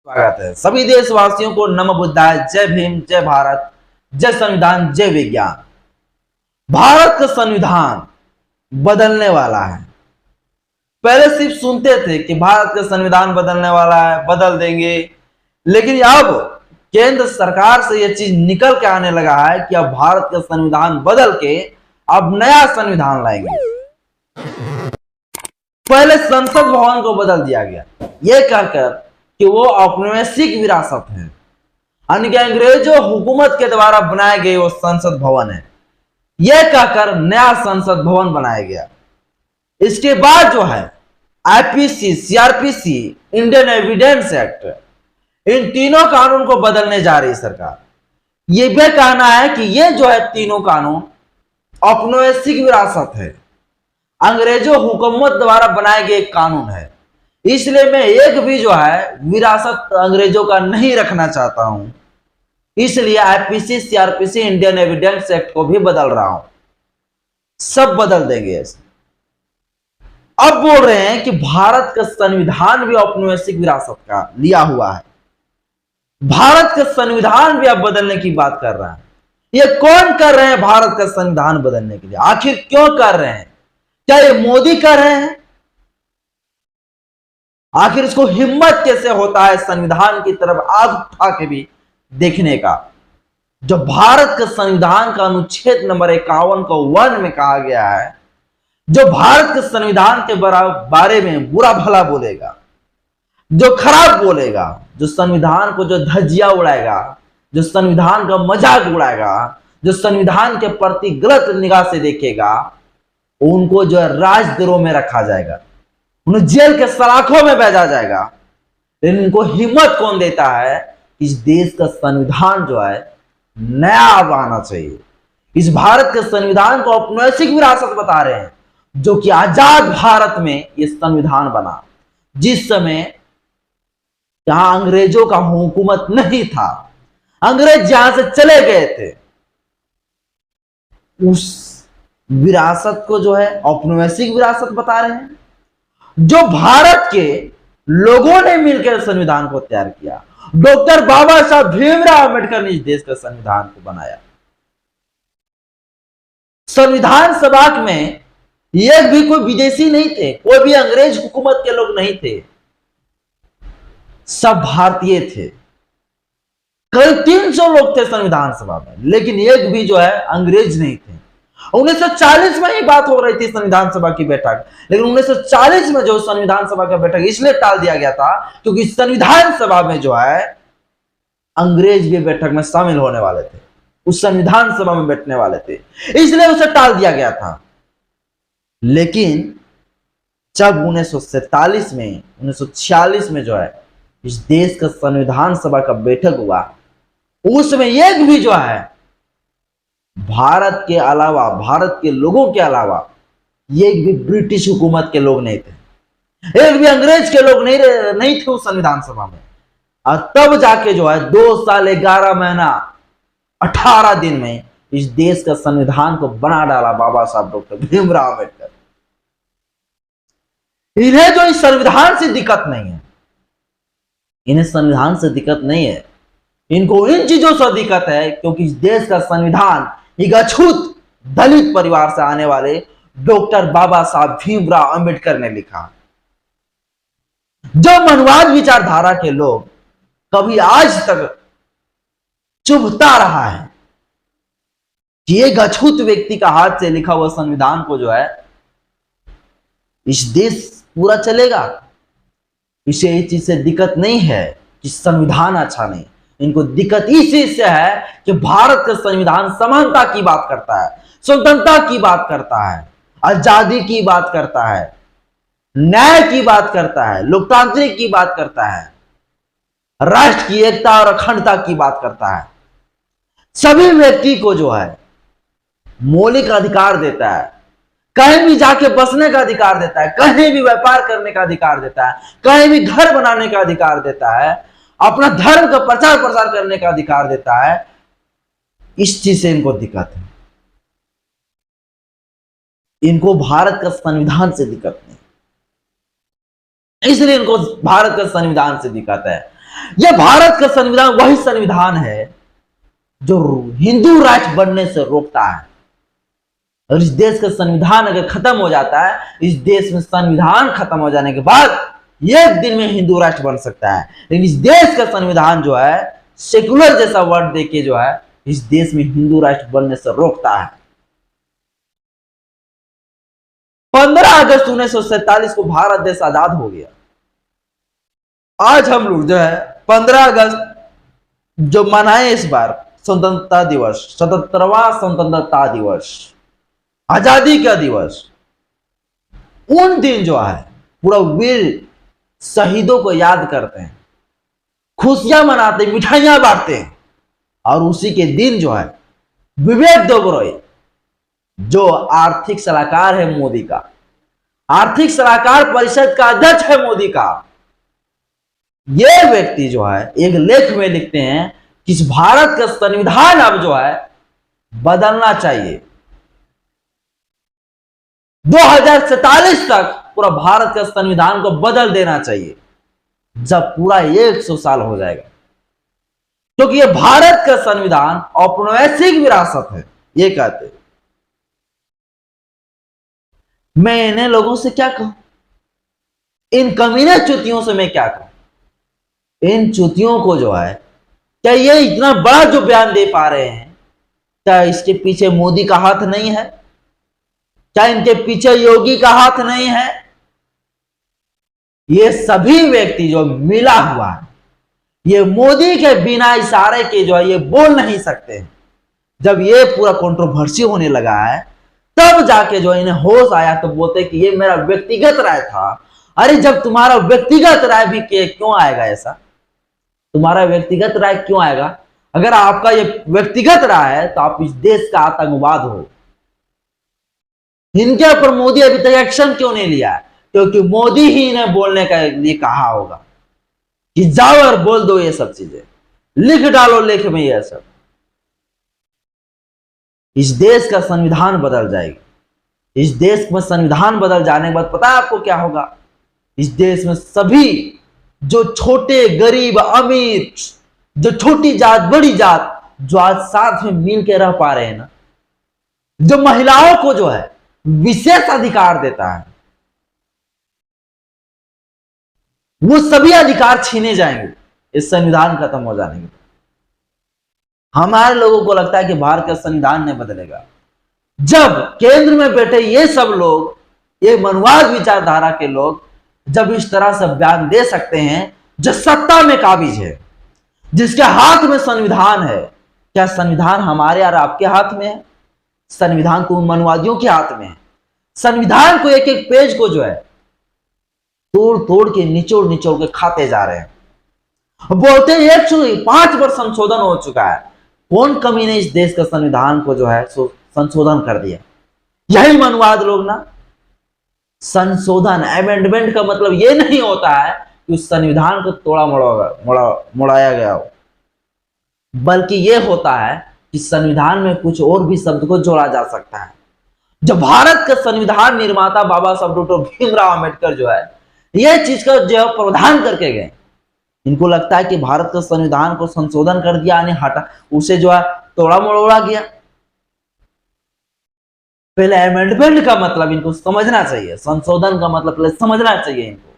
स्वागत है सभी देशवासियों को। नमो बुद्धाय। जय भीम, जय भारत, जय संविधान, जय विज्ञान। भारत का संविधान बदलने वाला है। पहले सिर्फ सुनते थे कि भारत का संविधान बदलने वाला है, बदल देंगे, लेकिन अब केंद्र सरकार से यह चीज निकल के आने लगा है कि अब भारत का संविधान बदल के अब नया संविधान लाएंगे। पहले संसद भवन को बदल दिया गया, यह कहकर कि वो औपनिवेशिक विरासत है, यानी कि अंग्रेजों हुकूमत के द्वारा बनाए गए वो संसद भवन है, यह कहकर नया संसद भवन बनाया गया। इसके बाद जो है IPC, CrPC, Indian evidence act, इन तीनों कानून को बदलने जा रही सरकार। यह भी कहना है कि ये जो है तीनों कानून औपनिवेशिक विरासत है, अंग्रेजों हुकूमत द्वारा बनाए गए कानून है, इसलिए मैं एक भी जो है विरासत अंग्रेजों का नहीं रखना चाहता हूं। इसलिए IPC, CrPC, Indian evidence act को भी बदल रहा हूं। सब बदल देंगे ऐसे। अब बोल रहे हैं कि भारत का संविधान भी औपनिवेशिक विरासत का लिया हुआ है। भारत का संविधान भी अब बदलने की बात कर रहा है। ये कौन कर रहे हैं भारत का संविधान बदलने के लिए? आखिर क्यों कर रहे हैं? क्या ये मोदी कर रहे हैं? आखिर इसको हिम्मत कैसे होता है संविधान की तरफ आग उठा के भी देखने का? जब भारत के संविधान का अनुच्छेद नंबर 51 को 1 में कहा गया है, जो भारत के संविधान के बारे में बुरा भला बोलेगा, जो खराब बोलेगा, जो संविधान को जो धज्जियां उड़ाएगा, जो संविधान का मजाक उड़ाएगा, जो संविधान के प्रति गलत निगाह से देखेगा, उनको जो है राजद्रोह में रखा जाएगा, उन्हें जेल के सलाखों में भेजा जाएगा। लेकिन इनको हिम्मत कौन देता है? इस देश का संविधान जो है नया बनाना चाहिए। इस भारत के संविधान को औपनिवेशिक विरासत बता रहे हैं, जो कि आजाद भारत में यह संविधान बना, जिस समय जहां अंग्रेजों का हुकूमत नहीं था, अंग्रेज जहां से चले गए थे, उस विरासत को जो है औपनिवेशिक विरासत बता रहे हैं। जो भारत के लोगों ने मिलकर संविधान को तैयार किया, डॉक्टर बाबा साहब भीमराव अम्बेडकर ने इस देश का संविधान को बनाया। संविधान सभा में एक भी कोई विदेशी नहीं थे, कोई भी अंग्रेज हुकूमत के लोग नहीं थे, सब भारतीय थे। करीब 300 लोग थे संविधान सभा में, लेकिन एक भी जो है अंग्रेज नहीं थे। 1940 में ही बात हो रही थी संविधान सभा की बैठक, लेकिन 1940 में जो संविधान सभा का बैठक इसलिए टाल दिया गया था क्योंकि संविधान सभा में जो है अंग्रेज भी बैठक में शामिल होने वाले थे, उस संविधान सभा में बैठने वाले थे, इसलिए उसे टाल दिया गया था। लेकिन जब 1947 में, 1946 में जो है इस देश का संविधान सभा का बैठक हुआ, उसमें एक भी जो है भारत के अलावा, भारत के लोगों के अलावा एक भी ब्रिटिश हुकूमत के लोग नहीं थे, एक भी अंग्रेज के लोग नहीं थे उस संविधान सभा में। और तब जाके जो है 2 साल 11 महीना 18 दिन में इस देश का संविधान को बना डाला बाबा साहब डॉक्टर भीमराव अम्बेडकर। इन्हें जो इस संविधान से दिक्कत नहीं है, इन्हें संविधान से दिक्कत नहीं है, इनको इन चीजों से दिक्कत है क्योंकि इस देश का संविधान एक अछूत दलित परिवार से आने वाले डॉक्टर बाबा साहब भीमराव अम्बेडकर ने लिखा। जो मनुवाद विचारधारा के लोग कभी आज तक चुभता रहा है कि एक अछूत व्यक्ति का हाथ से लिखा हुआ संविधान को जो है इस देश पूरा चलेगा, इसे इस चीज से दिक्कत नहीं है कि संविधान अच्छा नहीं। इनको दिक्कत इस चीज से है कि भारत का संविधान समानता की बात करता है, स्वतंत्रता की बात करता है, आजादी की बात करता है, न्याय की बात करता है, लोकतांत्रिक की बात करता है, राष्ट्र की एकता और अखंडता की बात करता है। सभी व्यक्ति को जो है मौलिक अधिकार देता है, कहीं भी जाके बसने का अधिकार देता है, कहीं भी व्यापार करने का अधिकार देता है, कहीं भी घर बनाने का अधिकार देता है, अपना धर्म का प्रचार प्रसार करने का अधिकार देता है। इस चीज से इनको दिक्कत है, इनको भारत का संविधान से दिक्कत नहीं, इसलिए इनको भारत का संविधान से दिक्कत है। यह भारत का संविधान वही संविधान है जो हिंदू राष्ट्र बनने से रोकता है। और इस देश का संविधान अगर खत्म हो जाता है, इस देश में संविधान खत्म हो जाने के बाद एक दिन में हिंदू राष्ट्र बन सकता है। लेकिन इस देश का संविधान जो है सेकुलर जैसा वर्ड देके जो है इस देश में हिंदू राष्ट्र बनने से रोकता है। 15 अगस्त 1947 को भारत देश आजाद हो गया। आज हम लोग जो है 15 अगस्त जो मनाए इस बार स्वतंत्रता दिवस, 77वां स्वतंत्रता दिवस, आजादी का दिवस, उन दिन जो है पूरा वीर शहीदों को याद करते हैं, खुशियां मनाते हैं, मिठाइयां बांटते हैं। और उसी के दिन जो है विवेक देबरॉय जो आर्थिक सलाहकार है मोदी का, आर्थिक सलाहकार परिषद का अध्यक्ष है मोदी का, ये व्यक्ति जो है एक लेख में लिखते हैं कि इस भारत का संविधान अब जो है बदलना चाहिए। 2047 तक पूरा भारत का संविधान को बदल देना चाहिए, जब पूरा 100 साल हो जाएगा। क्योंकि ये भारत का संविधान औपनिवेशिक विरासत है, ये कहते हैं। मैं इन्हें लोगों से क्या कहूं, इन कमीने चुतियों से मैं क्या कहूं। इन चुतियों को जो है क्या ये इतना बड़ा जो बयान दे पा रहे हैं, क्या इसके पीछे मोदी का हाथ नहीं है? क्या इनके पीछे योगी का हाथ नहीं है? ये सभी व्यक्ति जो मिला हुआ है, ये मोदी के बिना इशारे के जो है ये बोल नहीं सकते। जब ये पूरा कंट्रोवर्सी होने लगा है तब जाके जो इन्हें होश आया तो बोलते कि ये मेरा व्यक्तिगत राय था। अरे जब तुम्हारा व्यक्तिगत राय भी क्यों आएगा, ऐसा तुम्हारा व्यक्तिगत राय क्यों आएगा? अगर आपका ये व्यक्तिगत राय है तो आप इस देश का आतंकवाद हो। इनके ऊपर मोदी अभी तक एक्शन क्यों नहीं लिया? क्योंकि मोदी ही इन्हें बोलने का लिए कहा होगा कि जाओ और बोल दो, ये सब चीजें लिख डालो लेख में, ये सब। इस देश का संविधान बदल जाएगा। इस देश में संविधान बदल जाने के बाद पता है आपको क्या होगा? इस देश में सभी जो छोटे गरीब अमीर, जो छोटी जात बड़ी जात, जो आज साथ में मिल के रह पा रहे हैं ना, जो महिलाओं को जो है विशेष अधिकार देता है, वो सभी अधिकार छीने जाएंगे इस संविधान खत्म हो जाने के बाद। हमारे लोगों को लगता है कि भारत का संविधान नहीं बदलेगा। जब केंद्र में बैठे ये सब लोग, ये मनुवाद विचारधारा के लोग जब इस तरह से बयान दे सकते हैं, जो सत्ता में काबिज है, जिसके हाथ में संविधान है, क्या संविधान हमारे और आपके हाथ में है? संविधान तो मनुवादियों के हाथ में है। संविधान को एक एक पेज को जो है तोड़ तोड़ के निचोड़ निचोड़ के खाते जा रहे हैं। बोलते हैं 105 बार संशोधन हो चुका है। कौन कमी ने इस देश का संविधान को जो है संशोधन कर दिया? यही मनुवाद लोग ना। संशोधन अमेंडमेंट का मतलब यह नहीं होता है कि उस संविधान को तोड़ा मोड़ाया गया हो, बल्कि यह होता है कि संविधान में कुछ और भी शब्द को जोड़ा जा सकता है। जो भारत का संविधान निर्माता बाबा साहब डॉक्टर भीमराव अम्बेडकर जो है यह चीज का जो प्रावधान करके गए। इनको लगता है कि भारत के संविधान को संशोधन कर दिया, यानी हटा, उसे जो है तोड़ा मरोड़ा गया। पहले अमेंडमेंट का मतलब इनको समझना चाहिए, संशोधन का मतलब पहले समझना चाहिए इनको।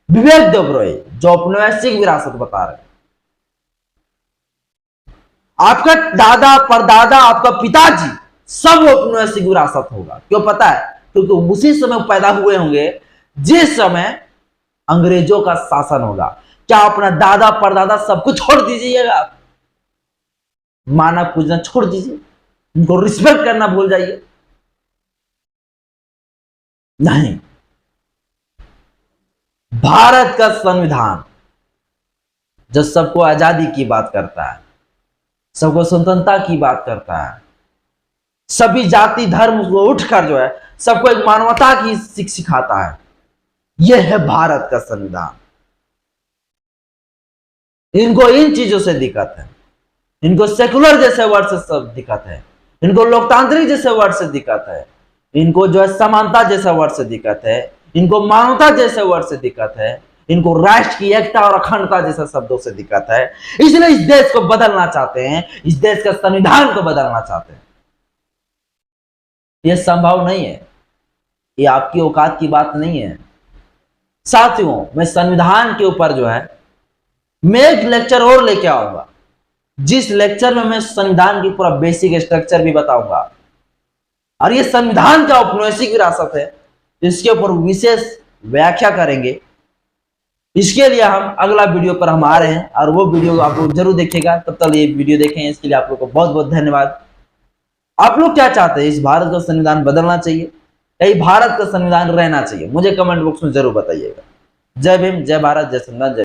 विवेक देबरॉय जो औपनिवेशिक विरासत बता रहे हैं, आपका दादा परदादा, आपका पिताजी सब औपनिवेशिक विरासत होगा। क्यों पता है? क्योंकि उसी समय पैदा हुए होंगे जिस समय अंग्रेजों का शासन होगा। क्या अपना दादा परदादा सबको छोड़ दीजिएगा? माना पूजना छोड़ दीजिए, उनको रिस्पेक्ट करना भूल जाइए? नहीं। भारत का संविधान जो सबको आजादी की बात करता है, सबको स्वतंत्रता की बात करता है, सभी जाति धर्म को उठकर जो है सबको एक मानवता की सीख सिखाता है, यह है भारत का संविधान। इनको इन चीजों से दिक्कत है। इनको सेकुलर जैसे वर्ड से सब दिक्कत है, इनको लोकतांत्रिक जैसे वर्ड से दिक्कत है, इनको जो है समानता जैसा वर्ड से दिक्कत है, इनको मानवता जैसे वर्ड से दिक्कत है, इनको राष्ट्र की एकता और अखंडता जैसा शब्दों से दिक्कत है, इसलिए इस देश को बदलना चाहते हैं, इस देश का संविधान को बदलना चाहते हैं। यह संभव नहीं है, ये आपकी औकात की बात नहीं है। साथियों, मैं संविधान के ऊपर जो है मैं एक लेक्चर और लेके आऊंगा, जिस लेक्चर में मैं संविधान की पूरा बेसिक स्ट्रक्चर भी बताऊंगा, और ये संविधान का औपनिवेशिक विरासत है, इसके ऊपर विशेष व्याख्या करेंगे। इसके लिए हम अगला वीडियो पर हम आ रहे हैं, और वो वीडियो आप लोग जरूर देखिएगा। तब तक ये वीडियो देखें, इसके लिए आप लोग को बहुत बहुत धन्यवाद। आप लोग क्या चाहते हैं, इस भारत का संविधान बदलना चाहिए या भारत का संविधान रहना चाहिए? मुझे कमेंट बॉक्स में जरूर बताइएगा। जय भीम, जय भारत, जय संविधान, जय।